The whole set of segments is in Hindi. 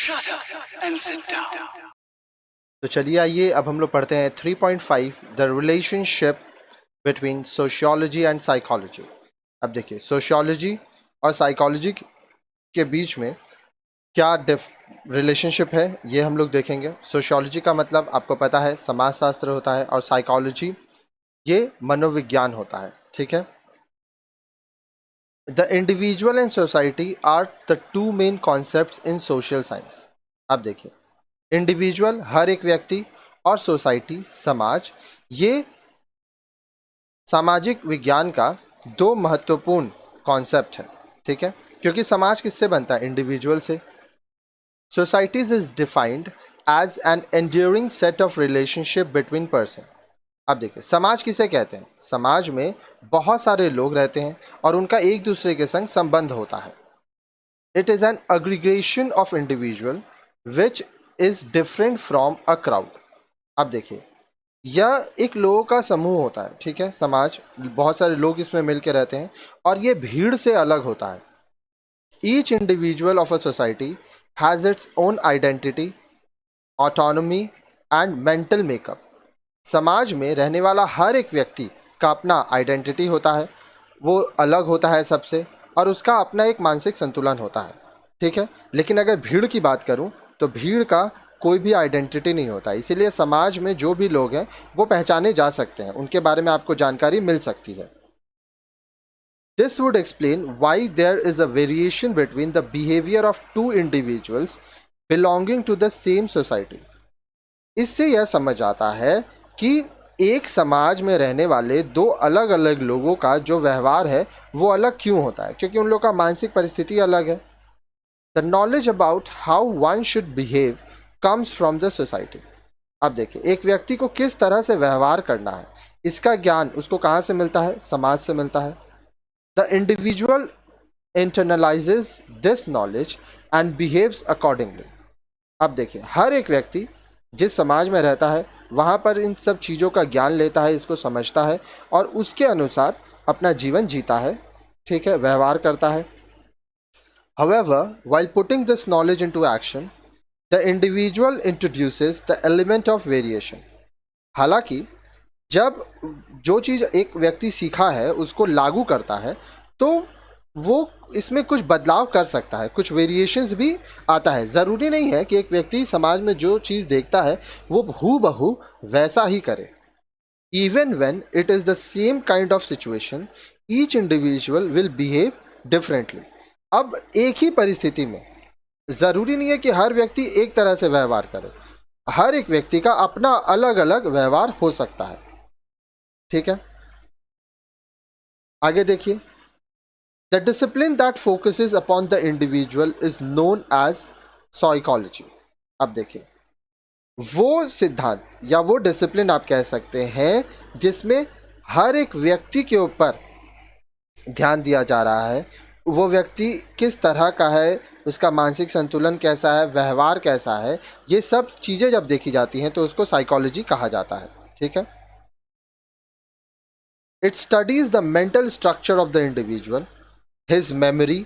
Shut up and sit down. तो चलिए आइए अब हम लोग पढ़ते हैं 3.5 the relationship between sociology and psychology. अब देखिए सोशियोलॉजी और साइकोलॉजी के बीच में क्या रिलेशनशिप है ये हम लोग देखेंगे। सोशियोलॉजी का मतलब आपको पता है समाजशास्त्र होता है और साइकोलॉजी ये मनोविज्ञान होता है, ठीक है। The individual and society are the two main concepts in social science. अब देखिए इंडिविजुअल हर एक व्यक्ति और सोसाइटी समाज, ये सामाजिक विज्ञान का दो महत्वपूर्ण कॉन्सेप्ट है, ठीक है। क्योंकि समाज किससे बनता है? इंडिविजुअल से। Societies is defined as an enduring set of relationship between person. अब देखिए समाज किसे कहते हैं? समाज में बहुत सारे लोग रहते हैं और उनका एक दूसरे के संग संबंध होता है। It is an aggregation of individual which is different from a crowd. अब देखिए यह एक लोगों का समूह होता है, ठीक है। समाज बहुत सारे लोग इसमें मिलकर रहते हैं और ये भीड़ से अलग होता है। Each individual of a society has its own identity, autonomy and mental makeup. समाज में रहने वाला हर एक व्यक्ति का अपना आइडेंटिटी होता है, वो अलग होता है सबसे, और उसका अपना एक मानसिक संतुलन होता है, ठीक है। लेकिन अगर भीड़ की बात करूं तो भीड़ का कोई भी आइडेंटिटी नहीं होता। इसीलिए समाज में जो भी लोग हैं वो पहचाने जा सकते हैं, उनके बारे में आपको जानकारी मिल सकती है। This would explain why there is a variation between the behaviour of two individuals belonging to the same society. इससे यह समझ आता है कि एक समाज में रहने वाले दो अलग अलग लोगों का जो व्यवहार है वो अलग क्यों होता है, क्योंकि उन लोगों का मानसिक परिस्थिति अलग है। The knowledge about how one should behave comes from the society. अब देखिए एक व्यक्ति को किस तरह से व्यवहार करना है, इसका ज्ञान उसको कहाँ से मिलता है? समाज से मिलता है। The individual internalises this knowledge and behaves accordingly. अब देखिए हर एक व्यक्ति जिस समाज में रहता है वहाँ पर इन सब चीज़ों का ज्ञान लेता है, इसको समझता है और उसके अनुसार अपना जीवन जीता है, ठीक है, व्यवहार करता है। However, while putting this knowledge into action, the individual introduces the element of variation. हालांकि जब जो चीज़ एक व्यक्ति सीखा है उसको लागू करता है तो वो इसमें कुछ बदलाव कर सकता है, कुछ वेरिएशंस भी आता है। ज़रूरी नहीं है कि एक व्यक्ति समाज में जो चीज़ देखता है वो हूबहू वैसा ही करे। Even when it is the same kind of situation, each individual will behave differently. अब एक ही परिस्थिति में ज़रूरी नहीं है कि हर व्यक्ति एक तरह से व्यवहार करे, हर एक व्यक्ति का अपना अलग अलग व्यवहार हो सकता है, ठीक है। आगे देखिए the discipline that focuses upon the individual is known as psychology. अब देखिए वो सिद्धांत या वो डिसिप्लिन आप कह सकते हैं जिसमें हर एक व्यक्ति के ऊपर ध्यान दिया जा रहा है, वो व्यक्ति किस तरह का है, उसका मानसिक संतुलन कैसा है, व्यवहार कैसा है, ये सब चीज़ें जब देखी जाती हैं तो उसको साइकोलॉजी कहा जाता है, ठीक है। It studies the mental structure of the individual, his memory,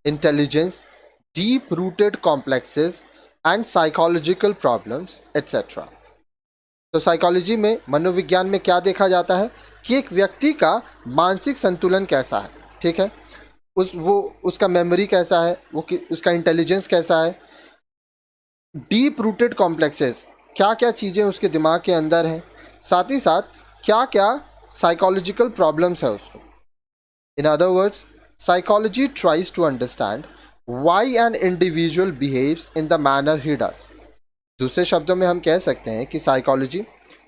intelligence, deep rooted complexes and psychological problems etcetera. तो साइकोलॉजी में, मनोविज्ञान में क्या देखा जाता है कि एक व्यक्ति का मानसिक संतुलन कैसा है, ठीक है, उसका मेमोरी कैसा है, उसका इंटेलिजेंस कैसा है, डीप रूटेड कॉम्प्लेक्सेस, क्या क्या चीज़ें उसके दिमाग के अंदर हैं, साथ ही साथ क्या क्या साइकोलॉजिकल प्रॉब्लम्स है उसको। In other words psychology tries to understand why an individual behaves in the manner he does. दूसरे शब्दों में हम कह सकते हैं कि साइकोलॉजी,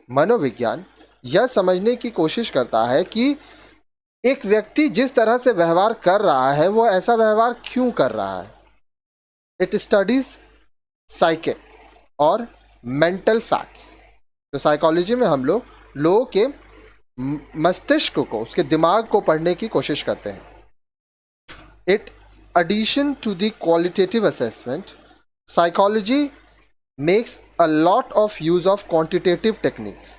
मनोविज्ञान, यह समझने की कोशिश करता है कि एक व्यक्ति जिस तरह से व्यवहार कर रहा है वो ऐसा व्यवहार क्यों कर रहा है। इट स्टडीज साइकिक और मेंटल फैक्ट्स। तो साइकोलॉजी में हम लोग लोगों के मस्तिष्क को, उसके दिमाग को पढ़ने की कोशिश करते हैं। It addition to the qualitative assessment, psychology makes a lot of use of quantitative techniques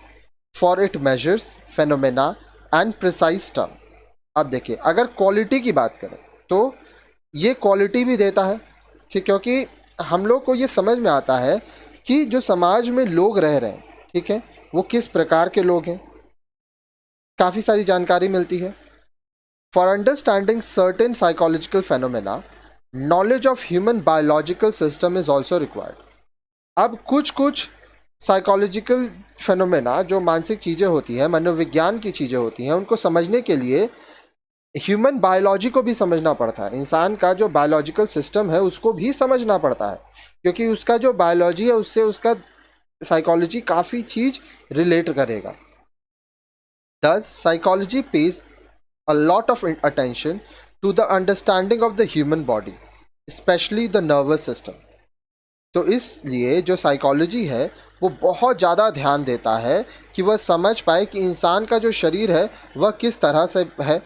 for it measures phenomena and precise term. अब देखिए अगर क्वालिटी की बात करें तो ये क्वालिटी भी देता है कि क्योंकि हम लोग को ये समझ में आता है कि जो समाज में लोग रह रहे हैं, ठीक है, वो किस प्रकार के लोग हैं, काफ़ी सारी जानकारी मिलती है. For understanding certain psychological phenomena, knowledge of human biological system is also required. अब कुछ साइकोलॉजिकल फेनोमेना, जो मानसिक चीज़ें होती हैं, मनोविज्ञान की चीज़ें होती हैं, उनको समझने के लिए ह्यूमन बायोलॉजी को भी समझना पड़ता है. इंसान का जो बायोलॉजिकल सिस्टम है उसको भी समझना पड़ता है, क्योंकि उसका जो बायोलॉजी है उससे उसका साइकोलॉजी काफ़ी चीज़ रिलेट करेगा. Thus, psychology pays a lot of attention to the understanding of the human body, especially the nervous system. तो इसलिए जो साइकोलॉजी है वो बहुत ज़्यादा ध्यान देता है कि वह समझ पाए कि इंसान का जो शरीर है वह किस तरह से है,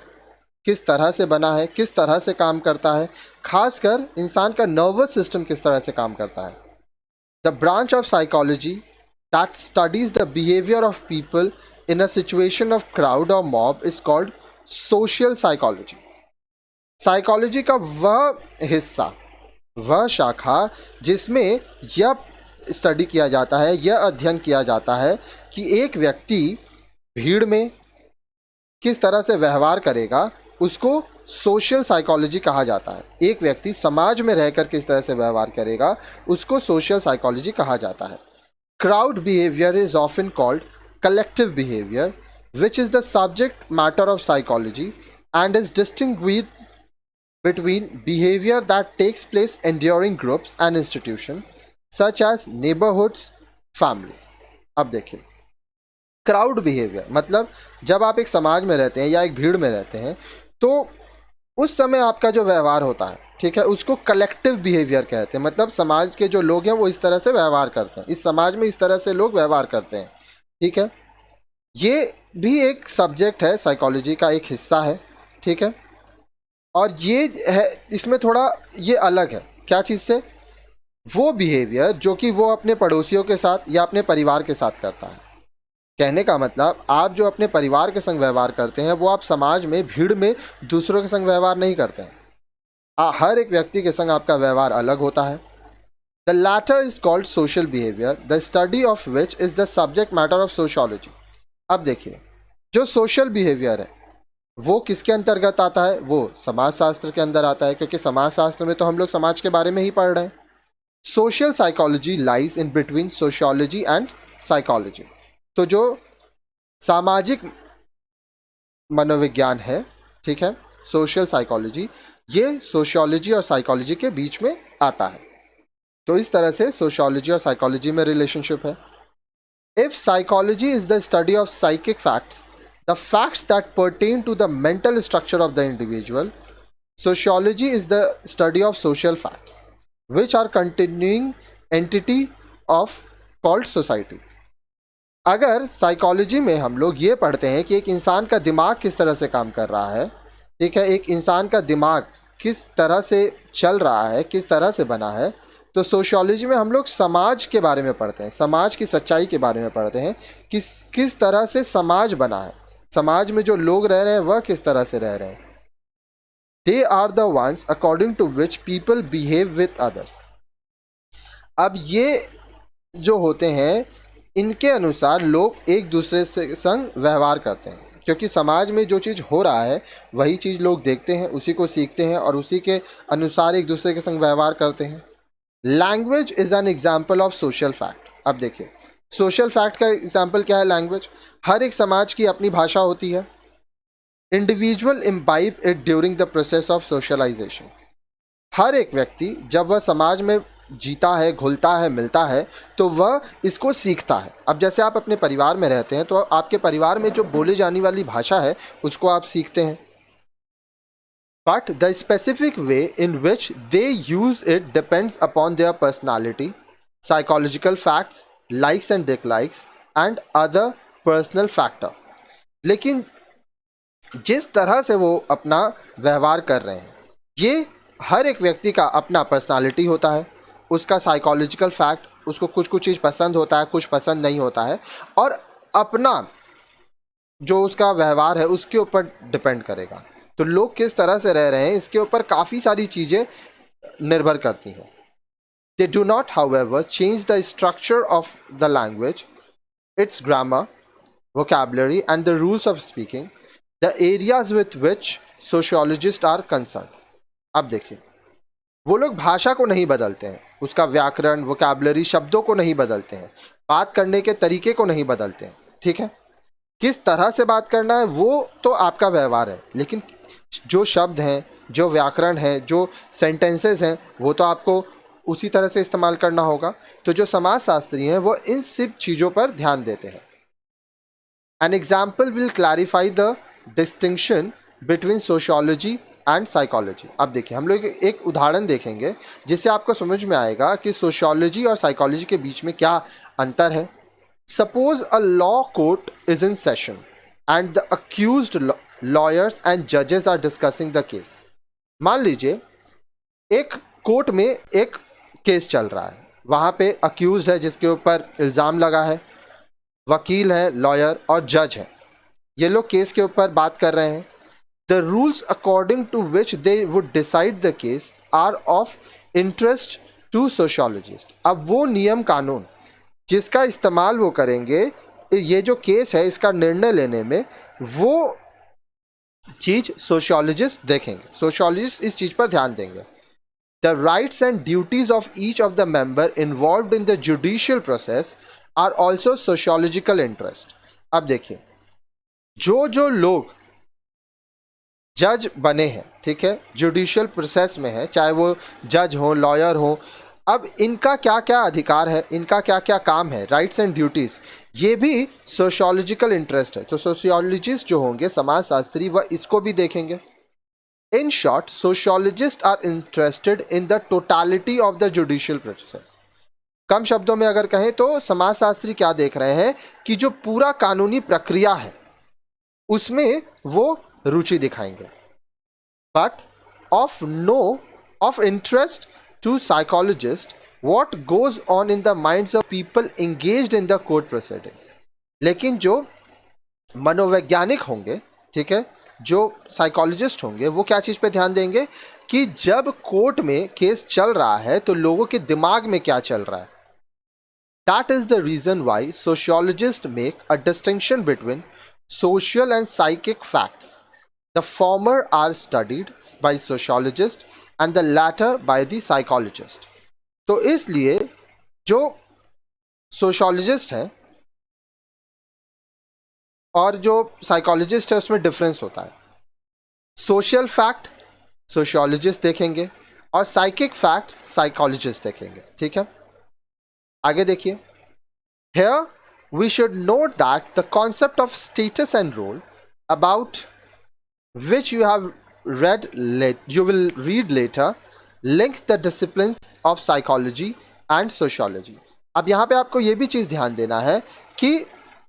किस तरह से बना है, किस तरह से काम करता है, खासकर इंसान का नर्वस सिस्टम किस तरह से काम करता है. The branch of psychology that studies the behaviour of people in a situation of crowd or mob is called social psychology. Psychology का वह हिस्सा, वह शाखा जिसमें यह स्टडी किया जाता है, यह अध्ययन किया जाता है कि एक व्यक्ति भीड़ में किस तरह से व्यवहार करेगा, उसको सोशल साइकोलॉजी कहा जाता है. एक व्यक्ति समाज में रहकर किस तरह से व्यवहार करेगा, उसको सोशल साइकोलॉजी कहा जाता है. Crowd behaviour is often called collective behavior, which is the subject matter of psychology and is distinguished between behavior that takes place in during groups and institutions such as neighborhoods, families. अब देखिए, क्राउड बिहेवियर मतलब जब आप एक समाज में रहते हैं या एक भीड़ में रहते हैं तो उस समय आपका जो व्यवहार होता है, ठीक है, उसको कलेक्टिव बिहेवियर कहते हैं. मतलब समाज के जो लोग हैं वो इस तरह से व्यवहार करते हैं, इस समाज में इस तरह से लोग व्यवहार करते हैं, ठीक है. ये भी एक सब्जेक्ट है, साइकोलॉजी का एक हिस्सा है, ठीक है. और ये है, इसमें थोड़ा ये अलग है क्या चीज़ से, वो बिहेवियर जो कि वो अपने पड़ोसियों के साथ या अपने परिवार के साथ करता है. कहने का मतलब, आप जो अपने परिवार के संग व्यवहार करते हैं वो आप समाज में भीड़ में दूसरों के संग व्यवहार नहीं करते हैं. हर एक व्यक्ति के संग आपका व्यवहार अलग होता है. The latter is called social behaviour, the study of which is the subject matter of sociology. अब देखिए, जो सोशल बिहेवियर है वो किसके अंतर्गत आता है, वो समाज शास्त्र के अंदर आता है, क्योंकि समाज शास्त्र में तो हम लोग समाज के बारे में ही पढ़ रहे हैं. Social psychology lies in between sociology and psychology. तो जो सामाजिक मनोविज्ञान है, ठीक है, सोशल साइकोलॉजी, ये सोशियोलॉजी और साइकोलॉजी के बीच में आता है. तो इस तरह से सोशियोलॉजी और साइकोलॉजी में रिलेशनशिप है. If psychology is the study of psychic facts, the facts that pertain to the mental structure of the individual, sociology is the study of social facts, which are continuing entity of called society. अगर साइकोलॉजी में हम लोग ये पढ़ते हैं कि एक इंसान का दिमाग किस तरह से काम कर रहा है, ठीक है, एक इंसान का दिमाग किस तरह से चल रहा है, किस तरह से बना है, तो सोशियोलॉजी में हम लोग समाज के बारे में पढ़ते हैं, समाज की सच्चाई के बारे में पढ़ते हैं, किस तरह से समाज बना है, समाज में जो लोग रह रहे हैं वह किस तरह से रह रहे हैं. They are the ones according to which people behave with others. अब ये जो होते हैं इनके अनुसार लोग एक दूसरे से संग व्यवहार करते हैं, क्योंकि समाज में जो चीज़ हो रहा है वही चीज़ लोग देखते हैं, उसी को सीखते हैं और उसी के अनुसार एक दूसरे के संग व्यवहार करते हैं. Language is an example of social fact. अब देखिए, सोशल फैक्ट का एग्जाम्पल क्या है, लैंग्वेज. हर एक समाज की अपनी भाषा होती है. Individual imbibe it during the process of socialisation. हर एक व्यक्ति जब वह समाज में जीता है, घुलता है, मिलता है, तो वह इसको सीखता है. अब जैसे आप अपने परिवार में रहते हैं तो आपके परिवार में जो बोली जाने वाली भाषा है उसको आप सीखते हैं. But the specific way in which they use it depends upon their personality, psychological facts, likes and dislikes, and other personal factor. लेकिन जिस तरह से वो अपना व्यवहार कर रहे हैं, ये हर एक व्यक्ति का अपना पर्सनालिटी होता है, उसका साइकोलॉजिकल फैक्ट, उसको कुछ कुछ चीज़ पसंद होता है, कुछ पसंद नहीं होता है, और अपना जो उसका व्यवहार है उसके ऊपर डिपेंड करेगा. तो लोग किस तरह से रह रहे हैं इसके ऊपर काफ़ी सारी चीज़ें निर्भर करती हैं. They do not, however, change the structure of the language, its grammar, vocabulary, and the rules of speaking, the areas with which sociologists are concerned. अब देखिए, वो लोग भाषा को नहीं बदलते हैं, उसका व्याकरण, वोकैबुलरी, शब्दों को नहीं बदलते हैं, बात करने के तरीके को नहीं बदलते हैं. ठीक है, किस तरह से बात करना है वो तो आपका व्यवहार है, लेकिन जो शब्द हैं, जो व्याकरण है, जो सेंटेंसेस हैं, वो तो आपको उसी तरह से इस्तेमाल करना होगा. तो जो समाजशास्त्री हैं वो इन सब चीज़ों पर ध्यान देते हैं. An example will clarify the distinction between sociology and psychology. अब देखिए, हम लोग एक उदाहरण देखेंगे जिससे आपको समझ में आएगा कि सोशियोलॉजी और साइकोलॉजी के बीच में क्या अंतर है. Suppose a law court is in session and the accused lawyers and जजेस आर डिस्कसिंग द केस. मान लीजिए एक कोर्ट में एक केस चल रहा है, वहाँ पे अक्यूज्ड है जिसके ऊपर इल्ज़ाम लगा है, वकील है, लॉयर और जज है. ये लोग केस के ऊपर बात कर रहे हैं. The rules according to which they would decide the case are of interest to sociologists. अब वो नियम कानून जिसका इस्तेमाल वो करेंगे ये जो केस है इसका निर्णय लेने में, वो चीज़ सोशियोलॉजिस्ट देखेंगे. सोशियोलॉजिस्ट इस चीज़ पर ध्यान देंगे. The rights and duties of each of the member involved in the judicial process are also sociological interest. अब देखिए, जो लोग जज बने हैं, ठीक है, जुडिशियल प्रोसेस में है, चाहे वो जज हो, लॉयर हो, अब इनका क्या क्या अधिकार है, इनका क्या क्या काम है, राइट्स एंड ड्यूटीज़, ये भी सोशियोलॉजिकल इंटरेस्ट है. तो सोशियोलॉजिस्ट जो होंगे, समाजशास्त्री, वह इसको भी देखेंगे. In short, sociologists are interested in the totality of the judicial process. कम शब्दों में अगर कहें तो समाजशास्त्री क्या देख रहे हैं कि जो पूरा कानूनी प्रक्रिया है उसमें वो रुचि दिखाएंगे. But of interest to psychologist what goes on in the minds of people engaged in the court proceedings. लेकिन जो मनोवैज्ञानिक होंगे, ठीक है, जो साइकोलॉजिस्ट होंगे, वो क्या चीज़ पे ध्यान देंगे कि जब कोर्ट में केस चल रहा है तो लोगों के दिमाग में क्या चल रहा है. That is the reason why sociologist make a distinction between social and psychic facts. The former are studied by sociologists and the latter by the psychologist. तो इसलिए जो सोशियोलॉजिस्ट है और जो साइकोलॉजिस्ट है उसमें डिफरेंस होता है. सोशल फैक्ट सोशियोलॉजिस्ट देखेंगे और साइकिक फैक्ट साइकोलॉजिस्ट देखेंगे. ठीक है, आगे देखिए. Here we should note that the concept of status and role, about which you will read later, link the disciplines of psychology and sociology. अब यहाँ पे आपको ये भी चीज़ ध्यान देना है कि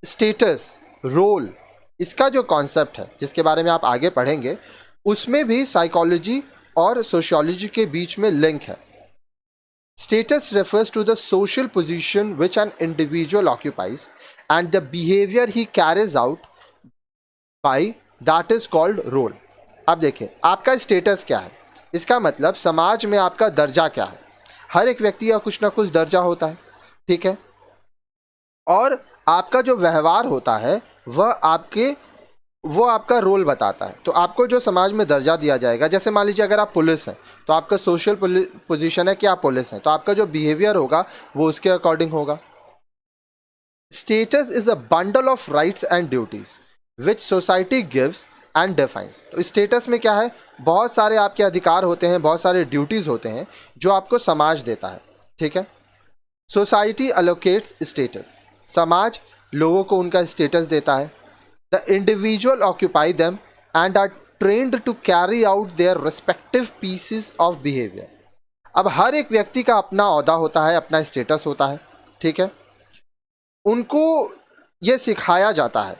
स्टेटस, रोल, इसका जो कॉन्सेप्ट है जिसके बारे में आप आगे पढ़ेंगे, उसमें भी साइकोलॉजी और सोशियोलॉजी के बीच में लिंक है. Status refers to the social position which an individual occupies and the behavior he carries out by that is called role. अब देखिए, आपका स्टेटस क्या है, इसका मतलब समाज में आपका दर्जा क्या है. हर एक व्यक्ति का कुछ ना कुछ दर्जा होता है, ठीक है, और आपका जो व्यवहार होता है वो आपका रोल बताता है. तो आपको जो समाज में दर्जा दिया जाएगा, जैसे मान लीजिए अगर आप पुलिस हैं तो आपका सोशल पोजीशन है कि आप पुलिस हैं, तो आपका जो बिहेवियर होगा वो उसके अकॉर्डिंग होगा. Status is a bundle of rights and duties which society gives and defines. तो स्टेटस में क्या है, बहुत सारे आपके अधिकार होते हैं, बहुत सारे ड्यूटीज होते हैं जो आपको समाज देता है. ठीक है, सोसाइटी अलोकेट्स स्टेटस, समाज लोगों को उनका स्टेटस देता है. The individual occupy them and are trained to carry out their respective pieces of behavior. अब हर एक व्यक्ति का अपना ओहदा होता है, अपना स्टेटस होता है. ठीक है, उनको ये सिखाया जाता है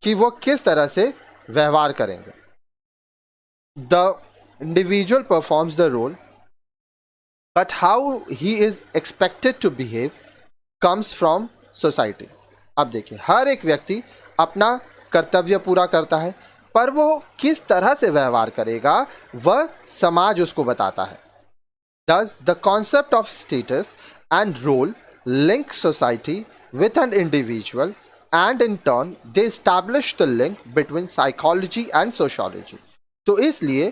कि वो किस तरह से व्यवहार करेंगे. The individual performs the role, but how he is expected to behave comes from society. अब देखिए, हर एक व्यक्ति अपना कर्तव्य पूरा करता है, पर वो किस तरह से व्यवहार करेगा वह समाज उसको बताता है. Thus, the concept of status and role link society with an individual, and in turn they establish the link between psychology and sociology. तो इसलिए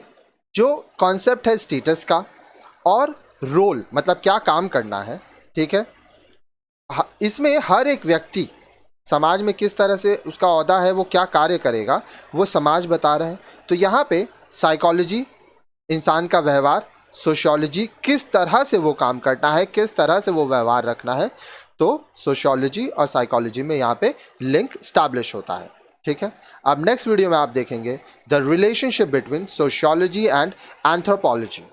जो कॉन्सेप्ट है स्टेटस का और रोल मतलब क्या काम करना है, ठीक है, इसमें हर एक व्यक्ति समाज में किस तरह से उसका ओहदा है, वो क्या कार्य करेगा, वो समाज बता रहे हैं. तो यहाँ पे साइकोलॉजी इंसान का व्यवहार, सोशियोलॉजी किस तरह से वो काम करना है, किस तरह से वो व्यवहार रखना है, तो सोशियोलॉजी और साइकोलॉजी में यहाँ पे लिंक स्टैब्लिश होता है. ठीक है. अब नेक्स्ट वीडियो में आप देखेंगे the relationship between sociology and anthropology.